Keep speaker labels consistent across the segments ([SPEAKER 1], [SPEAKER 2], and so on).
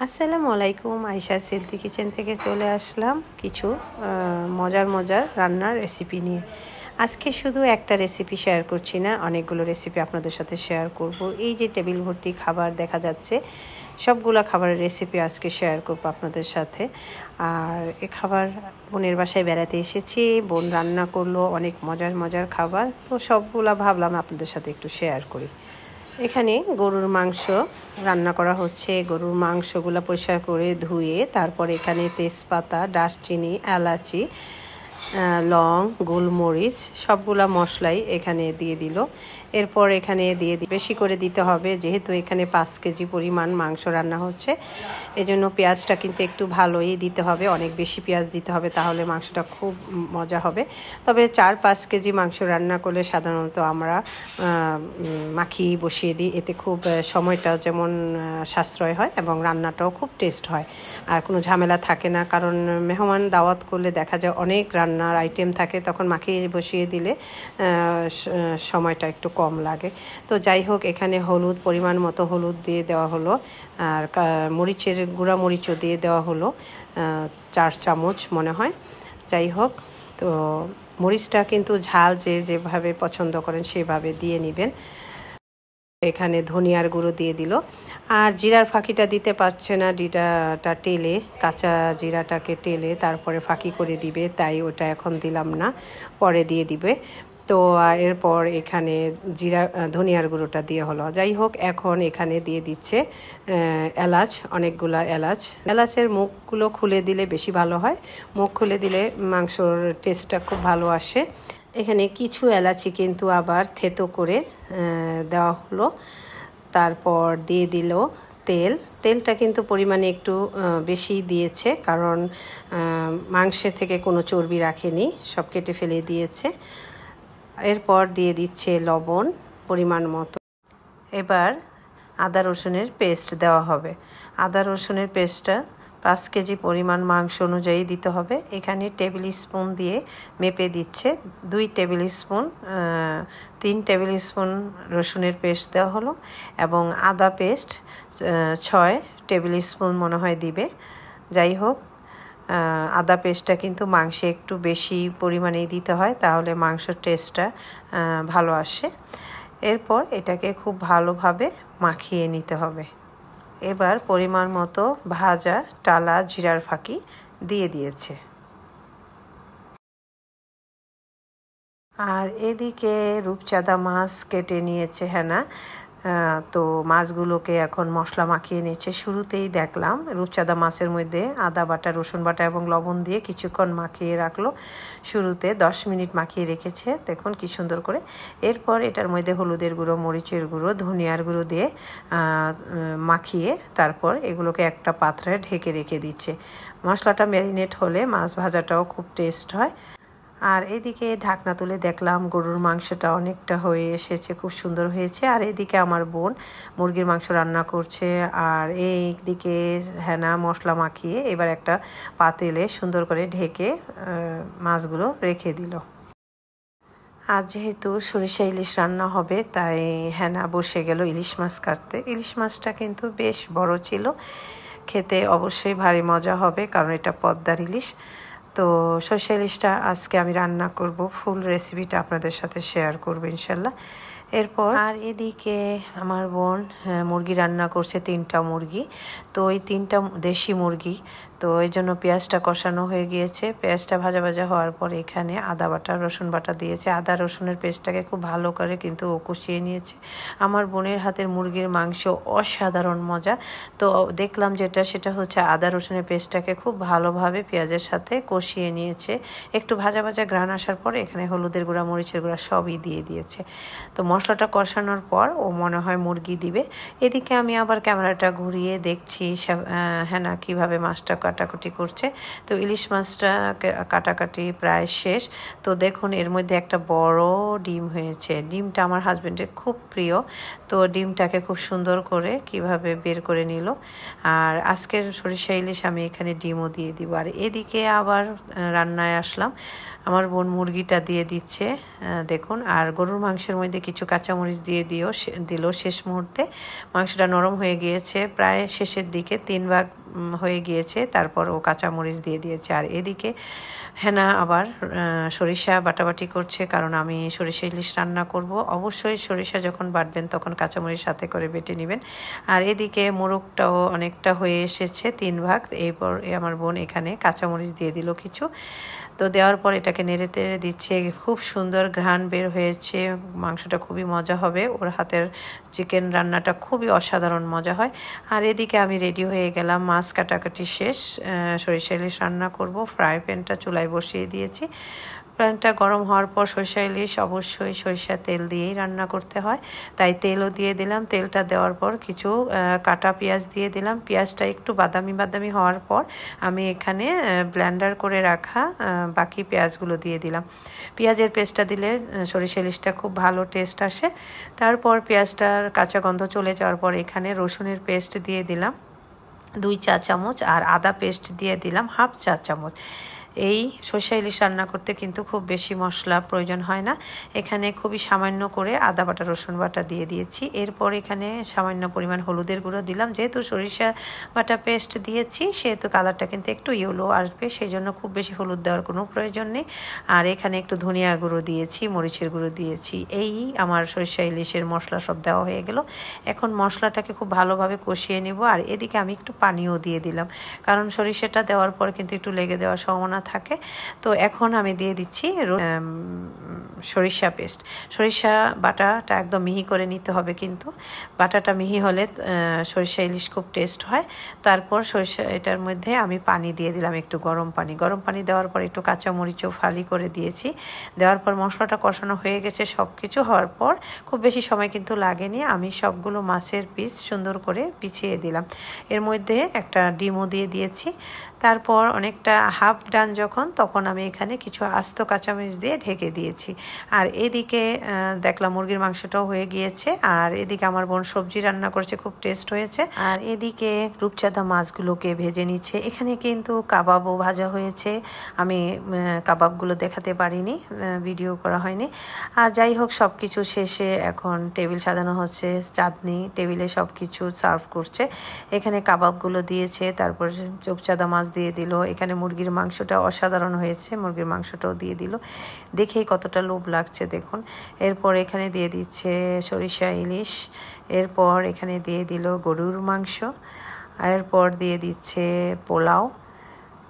[SPEAKER 1] আসসালামু আলাইকুম। আয়েশা সিদ্দিক কিচেন থেকে চলে আসলাম কিছু মজার রান্নার রেসিপি নিয়ে। আজকে শুধু একটা রেসিপি শেয়ার করছি না, অনেকগুলো রেসিপি আপনাদের সাথে শেয়ার করব। এই যে টেবিল ভর্তি খাবার দেখা যাচ্ছে, সবগুলো খাবারের রেসিপি আজকে শেয়ার করব আপনাদের সাথে। আর এই খাবার বোনের বাসায় বেড়াতে এসেছি, বোন রান্না করলো অনেক মজার খাবার, তো সবগুলা ভাবলাম আপনাদের সাথে একটু শেয়ার করি। এখানে গরুর মাংস রান্না করা হচ্ছে। গরুর মাংসগুলো পরিষ্কার করে ধুয়ে তারপর এখানে তেজপাতা, দারচিনি, এলাচি, লং, গোলমরিচ সবগুলা মশলাই এখানে দিয়ে দিল। এরপর এখানে বেশি করে দিতে হবে, যেহেতু এখানে 5 কেজি পরিমাণ মাংস রান্না হচ্ছে, এজন্য পেঁয়াজটা কিন্তু একটু ভালোই দিতে হবে, অনেক বেশি পেঁয়াজ দিতে হবে, তাহলে মাংসটা খুব মজা হবে। তবে 4-5 কেজি মাংস রান্না করলে সাধারণত আমরা মাখিয়ে বসিয়ে দিই, এতে খুব সময়টা যেমন সাশ্রয় হয় এবং রান্নাটাও খুব টেস্ট হয়, আর কোনো ঝামেলা থাকে না। কারণ মেহমান দাওয়াত করলে দেখা যায় অনেক রান্নার আইটেম থাকে, তখন মাখিয়ে বসিয়ে দিলে সময়টা একটু কম লাগে। তো যাই হোক, এখানে হলুদ পরিমাণ মতো হলুদ দিয়ে দেওয়া হলো, আর মরিচের গুঁড়া মরিচও দিয়ে দেওয়া হলো 4 চামচ মনে হয়। যাই হোক, তো মরিচটা কিন্তু ঝাল যেভাবে পছন্দ করেন সেভাবে দিয়ে নেবেন। এখানে ধনিয়ার গুঁড়ো দিয়ে দিল, আর জিরার ফাঁকিটা দিতে পারছে না, জিরাটা টেলে, কাঁচা জিরাটাকে টেলে তারপরে ফাঁকি করে দিবে, তাই ওটা এখন দিলাম না, পরে দিয়ে দিবে। তো এরপর এখানে ধনিয়ার গুঁড়োটা দিয়ে হলো। যাই হোক, এখন এখানে দিয়ে দিচ্ছে এলাচ, অনেকগুলা এলাচের মুখগুলো খুলে দিলে বেশি ভালো হয়, মুখ খুলে দিলে মাংসর টেস্টটা খুব ভালো আসে। এখানে কিছু এলাচি কিন্তু আবার থেতো করে দেওয়া হলো। তারপর দিয়ে দিল তেলটা কিন্তু পরিমাণে একটু বেশি দিয়েছে, কারণ মাংসের থেকে কোনো চর্বি রাখেনি, সব কেটে ফেলে দিয়েছে। এরপর দিয়ে দিচ্ছে লবণ পরিমাণ মতো। এবার আদা রসুনের পেস্ট দেওয়া হবে। আদা রসুনের পেস্টটা 5 কেজি পরিমাণ মাংস অনুযায়ী দিতে হবে। এখানে টেবিল স্পুন দিয়ে মেপে দিচ্ছে, 2 টেবিল স্পুন 3 টেবিল স্পুন রসুনের পেস্ট দেওয়া হলো, এবং আদা পেস্ট 6 টেবিল স্পুন মনে হয় দিবে। যাই হোক, আদা পেস্টটা কিন্তু মাংসে একটু বেশি পরিমাণেই দিতে হয়, তাহলে মাংসের টেস্টটা ভালো আসে। এরপর এটাকে খুব ভালোভাবে মাখিয়ে নিতে হবে। এবার পরিমাণ মতো ভাজা টালা জিরার ফাঁকি দিয়ে দিয়েছে। আর এদিকে রূপচাঁদা মাছ কেটে নিয়েছে হেনা, তো মাছগুলোকে এখন মশলা মাখিয়ে নিচ্ছে। শুরুতেই দেখলাম রূপচাঁদা মাছের মধ্যে আদা বাটা, রসুন বাটা এবং লবণ দিয়ে কিছুক্ষণ মাখিয়ে রাখলো। শুরুতে 10 মিনিট মাখিয়ে রেখেছে, দেখুন কি সুন্দর করে। এরপর এটার মধ্যে হলুদের গুঁড়ো, মরিচের গুঁড়ো, ধনিয়ার গুঁড়ো দিয়ে মাখিয়ে তারপর এগুলোকে একটা পাত্রে ঢেকে রেখে দিচ্ছে। মশলাটা ম্যারিনেট হলে মাছ ভাজাটাও খুব টেস্ট হয়। আর এদিকে ঢাকনা তুলে দেখলাম গরুর মাংসটা অনেকটা হয়ে এসেছে, খুব সুন্দর হয়েছে। আর এদিকে আমার বোন মুরগির মাংস রান্না করছে, আর এই দিকে হেনা মশলা মাখিয়ে এবার একটা পাতিলে সুন্দর করে ঢেকে মাছগুলো রেখে দিল। আজ যেহেতু সরিষা ইলিশ রান্না হবে, তাই হেনা বসে গেল ইলিশ মাছ কাটতে। ইলিশ মাছটা কিন্তু বেশ বড় ছিল, খেতে অবশ্যই ভারী মজা হবে, কারণ এটা পদ্মার ইলিশ। তো সরষে ইলিশটা আজকে আমি রান্না করব, ফুল রেসিপিটা আপনাদের সাথে শেয়ার করবো ইনশাল্লাহ। এরপর আর এদিকে আমার বোন মুরগি রান্না করছে, 3টা মুরগি। তো ওই 3টা দেশি মুরগি, তো এই জন্য পেঁয়াজটা কষানো হয়ে গিয়েছে। পেঁয়াজটা ভাজা হওয়ার পর এখানে আদা বাটা, রসুন বাটা দিয়েছে। আদা রসুনের পেস্টটাকে খুব ভালো করে কিন্তু ও কষিয়ে নিয়েছে। আমার বোনের হাতের মুরগির মাংস অসাধারণ মজা। তো দেখলাম সেটা হচ্ছে আদা রসুনের পেস্টটাকে খুব ভালোভাবে পেঁয়াজের সাথে কষিয়ে নিয়েছে। একটু ভাজা ঘ্রাণ আসার পর এখানে হলুদের গুঁড়া, মরিচের গুঁড়া সবই দিয়ে দিয়েছে। তো মশলাটা কষানোর পর ও মনে হয় মুরগি দিবে। এদিকে আমি আবার ক্যামেরাটা ঘুরিয়ে দেখছি হেনা কীভাবে মাছটা কাটাকুটি করছে। তো ইলিশ মাছটা কাটাকাটি প্রায় শেষ। তো দেখুন এর মধ্যে একটা বড় ডিম হয়েছে। ডিমটা আমার হাজবেন্ডের খুব প্রিয়, তো তো ডিমটাকে খুব সুন্দর করে কিভাবে বের করে নিল। আর আজকের সরিষা ইলিশ আমি এখানে ডিমও দিয়ে দিব। আর এদিকে আবার রান্নায় আসলাম, আমার বোন মুরগিটা দিয়ে দিচ্ছে দেখুন। আর গরুর মাংসের মধ্যে কিছু কাঁচামরিচ দিয়ে দিল শেষ মুহূর্তে। মাংসটা নরম হয়ে গিয়েছে, প্রায় শেষের দিকে 3 ভাগ হয়ে গিয়েছে, তারপর ও কাঁচামরিচ দিয়ে দিয়েছে। আর এদিকে হেনা আবার সরিষা বাটাবাটি করছে, কারণ আমি সরিষা ইলিশ রান্না করব। অবশ্যই সরিষা যখন বাটবেন তখন কাঁচামরিচ সাথে করে বেটে নেবেন। আর এদিকে মোরগটাও অনেকটা হয়ে এসেছে 3 ভাগ। এরপর আমার বোন এখানে কাঁচামরিচ দিয়ে দিল কিছু। তো দেওয়ার পর এটাকে নেড়ে তেড়ে দিচ্ছে, খুব সুন্দর ঘ্রাণ বের হয়েছে। মাংসটা খুবই মজা হবে, ওর হাতের চিকেন রান্নাটা খুবই অসাধারণ মজা হয়। আর এদিকে আমি রেডি হয়ে গেলাম, মাছ কাটাকাটি শেষ, সরিষা ইলিশ রান্না করব। ফ্রাই প্যানটা চুলায় বসিয়ে দিয়েছি। প্যানটা গরম হওয়ার পর সরিষা ইলিশ অবশ্যই সরিষার তেল দিয়েই রান্না করতে হয়, তাই তেলও দিয়ে দিলাম। তেলটা দেওয়ার পর কিছু কাটা পেঁয়াজ দিয়ে দিলাম। পেঁয়াজটা একটু বাদামি বাদামি হওয়ার পর আমি এখানে ব্লেন্ডার করে রাখা বাকি পেঁয়াজগুলো দিয়ে দিলাম। পেঁয়াজের পেস্টটা দিলে সরিষা ইলিশটা খুব ভালো টেস্ট আসে। তারপর পেঁয়াজটার কাঁচা গন্ধ চলে যাওয়ার পর এখানে রসুনের পেস্ট দিয়ে দিলাম 2 চা চামচ, আর আদা পেস্ট দিয়ে দিলাম 1/2 চা চামচ। এই সরিষা ইলিশ রান্না করতে কিন্তু খুব বেশি মশলা প্রয়োজন হয় না। এখানে খুবই সামান্য করে আদা বাটা রসুন বাটা দিয়ে দিয়েছি। এরপর এখানে সামান্য পরিমাণ হলুদের গুঁড়ো দিলাম। যেহেতু সরিষা বাটা পেস্ট দিয়েছি সেহেতু কালারটা কিন্তু একটু ইয়েলো আসবে, সেই জন্য খুব বেশি হলুদ দেওয়ার কোনো প্রয়োজন নেই। আর এখানে একটু ধনিয়া গুঁড়ো দিয়েছি, মরিচের গুঁড়ো দিয়েছি। এই আমার সরিষা ইলিশের মশলা সব দেওয়া হয়ে গেল। এখন মশলাটাকে খুব ভালোভাবে কষিয়ে নেব। আর এদিকে আমি একটু পানিও দিয়ে দিলাম, কারণ সরিষাটা দেওয়ার পর কিন্তু একটু লেগে দেওয়ার সম্ভাবনা থাকে। তো এখন আমি দিয়ে দিচ্ছি সরিষা পেস্ট। সরিষা বাটাটা একদম মিহি করে নিতে হবে, কিন্তু বাটাটা মিহি হলে সরিষা ইলিশ খুব টেস্ট হয়। তারপর সরিষা এটার মধ্যে আমি পানি দিয়ে দিলাম, একটু গরম পানি। গরম পানি দেওয়ার পর একটু কাঁচামরিচও ফালি করে দিয়েছি। দেওয়ার পর মশলাটা কষানো হয়ে গেছে। সব কিছু হওয়ার পর খুব বেশি সময় কিন্তু লাগেনি, আমি সবগুলো মাছের পিস সুন্দর করে বিছিয়ে দিলাম। এর মধ্যে একটা ডিমও দিয়ে দিয়েছি। তারপর অনেকটা হাফ ডান যখন, তখন আমি এখানে কিছু আস্ত কাঁচামরিচ দিয়ে ঢেকে দিয়েছি। আর এদিকে দেখলাম মুরগির মাংসটাও হয়ে গিয়েছে। আর এদিকে আমার বোন সবজি রান্না করছে, খুব টেস্ট হয়েছে। আর এদিকে রূপচাঁদা মাছগুলোকে ভেজে নিচ্ছে। এখানে কিন্তু কাবাবও ভাজা হয়েছে, আমি কাবাবগুলো দেখাতে পারিনি, ভিডিও করা হয়নি। আর যাই হোক, সব কিছু শেষে এখন টেবিল সাজানো হচ্ছে। চাঁদনি টেবিলে সব কিছু সার্ভ করছে। এখানে কাবাবগুলো দিয়েছে, তারপর রূপচাঁদা মাছ দিয়ে দিল। এখানে মুরগির মাংসটা অসাধারণ হয়েছে, মুরগির মাংসটাও দিয়ে দিল। দেখেই কতটা লোভ লাগছে দেখুন। এরপর এখানে দিয়ে দিচ্ছে সরিষা ইলিশ। এরপর এখানে দিয়ে দিল গরুর মাংস। এরপর দিয়ে দিচ্ছে পোলাও।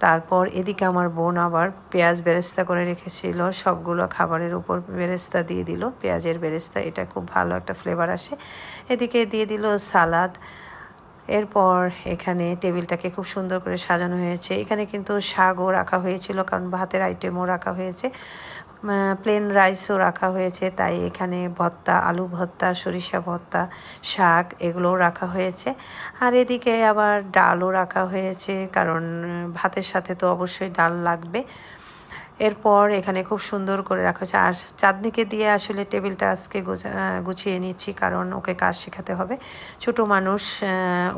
[SPEAKER 1] তারপর এদিকে আমার বোন আবার পেঁয়াজ বেরেস্তা করে রেখেছিল, সবগুলো খাবারের উপর বেরেস্তা দিয়ে দিল, পেঁয়াজের বেরেস্তা। এটা খুব ভালো একটা ফ্লেভার আসে। এদিকে দিয়ে দিল সালাদ। এরপর এখানে টেবিলটাকে খুব সুন্দর করে সাজানো হয়েছে। এখানে কিন্তু শাকও রাখা হয়েছিল, কারণ ভাতের আইটেমও রাখা হয়েছে, প্লেন রাইসও রাখা হয়েছে। তাই এখানে ভর্তা, আলু ভর্তা, সরিষা ভর্তা, শাক এগুলোও রাখা হয়েছে। আর এদিকে আবার ডালও রাখা হয়েছে, কারণ ভাতের সাথে তো অবশ্যই ডাল লাগবে। এরপর এখানে খুব সুন্দর করে রাখা হয়েছে। আর চাঁদনিকে দিয়ে আসলে টেবিলটা আজকে গুছিয়ে নিচ্ছি, কারণ ওকে কাজ শেখাতে হবে। ছোট মানুষ,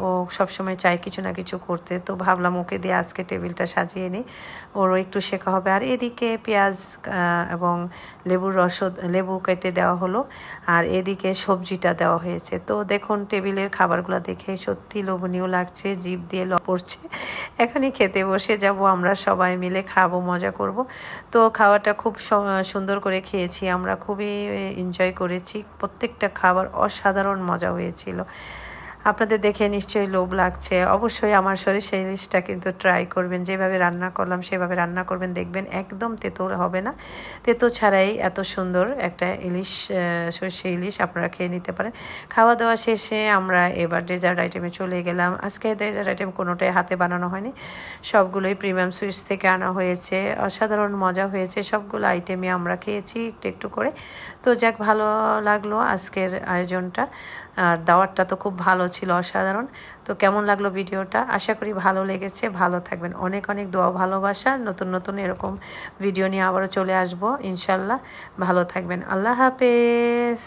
[SPEAKER 1] ও সবসময় চায় কিছু না কিছু করতে, তো ভাবলাম ওকে দিয়ে আজকে টেবিলটা সাজিয়ে নিই, ওরও একটু শেখা হবে। আর এদিকে পেঁয়াজ এবং লেবু কেটে দেওয়া হলো। আর এদিকে সবজিটা দেওয়া হয়েছে। তো দেখুন টেবিলের খাবারগুলো দেখে সত্যি লোভনীয় লাগছে, জিভ দিয়ে পড়ছে। এখনই খেতে বসে যাব, আমরা সবাই মিলে খাবো, মজা করব। তো খাওয়াটা খুব সুন্দর করে খেয়েছি, আমরা খুবই এনজয় করেছি। প্রত্যেকটা খাবার অসাধারণ মজা হয়েছিল। আপনাদের দেখে নিশ্চয়ই লোভ লাগছে। অবশ্যই আমার সরিষা ইলিশটা কিন্তু ট্রাই করবেন, যেভাবে রান্না করলাম সেভাবে রান্না করবেন, দেখবেন একদম তেতো হবে না। তেতো ছাড়াই এত সুন্দর একটা ইলিশ, সরিষা ইলিশ আপনারা খেয়ে নিতে পারেন। খাওয়া দাওয়া শেষে আমরা এবার ডেজার্ট আইটেমে চলে গেলাম। আজকে ডেজার্ট আইটেম কোনোটাই হাতে বানানো হয়নি, সবগুলোই প্রিমিয়াম সুইটস থেকে আনা হয়েছে। অসাধারণ মজা হয়েছে, সবগুলো আইটেমই আমরা খেয়েছি একটু একটু করে। তো যাক, ভালো লাগলো আজকের আয়োজনটা। আর দাওয়াতটা তো খুব ভালো ছিল, অসাধারণ। তো কেমন লাগলো ভিডিওটা? আশা করি ভালো লেগেছে। ভালো থাকবেন, অনেক অনেক দোয়া ভালোবাসা। নতুন নতুন এরকম ভিডিও নিয়ে আবারও চলে আসবো ইনশাল্লাহ। ভালো থাকবেন, আল্লাহ হাফেজ।